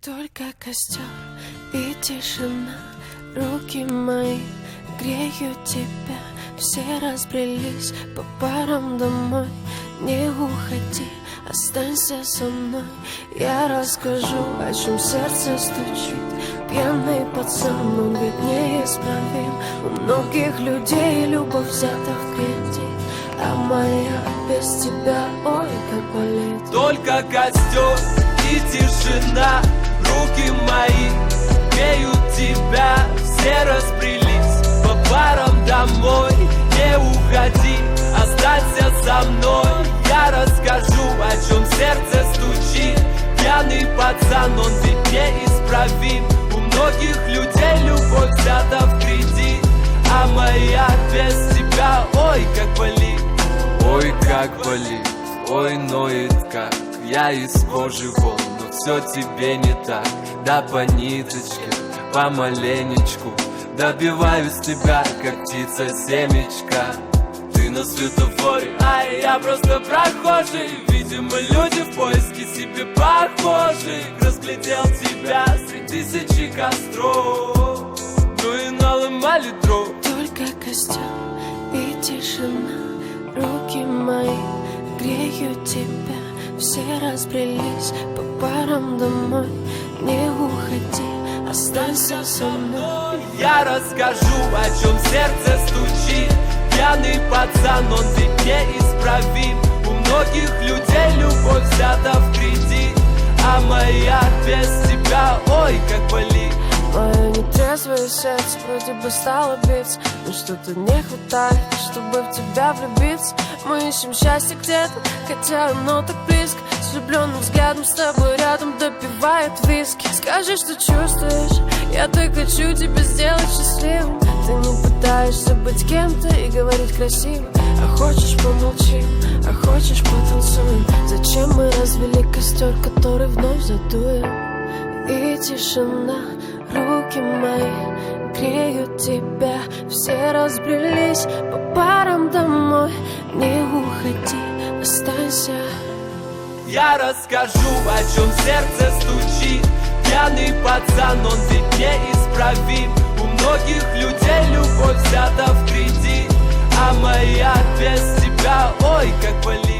Только костер и тишина, руки мои греют тебя. Все разбрелись по парам домой. Не уходи, останься со мной. Я расскажу, о чем сердце стучит. Пьяный пацан, он ведь неисправим. У многих людей любовь взята в кредит, а моя без тебя, ой, как болит. Только костер и тишина, руки мои греют тебя. Все разбрелись по парам домой. Не уходи, останься со мной. Я расскажу, о чем сердце стучит. Пьяный пацан, он ведь неисправим. У многих людей любовь взята в кредит, а моя без тебя, ой, как болит. Ой, как болит, ой, ноет как. Я из кожи вон, но все тебе не так. Да по ниточке, помаленечку добиваюсь тебя, как птица семечка. Ты на светофоре, а я просто прохожий. Видимо, люди в поиске себе похожих. Разглядел тебя среди тысячи костров, ну и наломали дров. Только костер и тишина, руки мои греют тебя. Все разбрелись по парам домой. Не уходи, останься со мной. Я расскажу, о чем сердце стучит. Пьяный пацан, он ведь неисправим. У многих людей любовь взята в кредит, а моя без тебя, ой, как болит. Мое нетрезвое сердце вроде бы стало биться, но что-то не хватает, чтобы в тебя влюбиться. Мы ищем счастье где-то, хотя оно так близко. С влюбленным взглядом с тобой рядом допивают виски. Скажи, что чувствуешь, я так хочу тебя сделать счастливым. Ты не пытаешься быть кем-то и говорить красиво. А хочешь помолчим, а хочешь потанцуем. Зачем мы развели костер, который вновь задуем? И тишина, руки мои греют тебя. Все разбрелись по парам домой. Не уходи, останься. Я расскажу, о чем сердце стучит. Пьяный пацан, он ведь неисправим. У многих людей любовь взята в кредит, а моя без тебя, ой, как болит.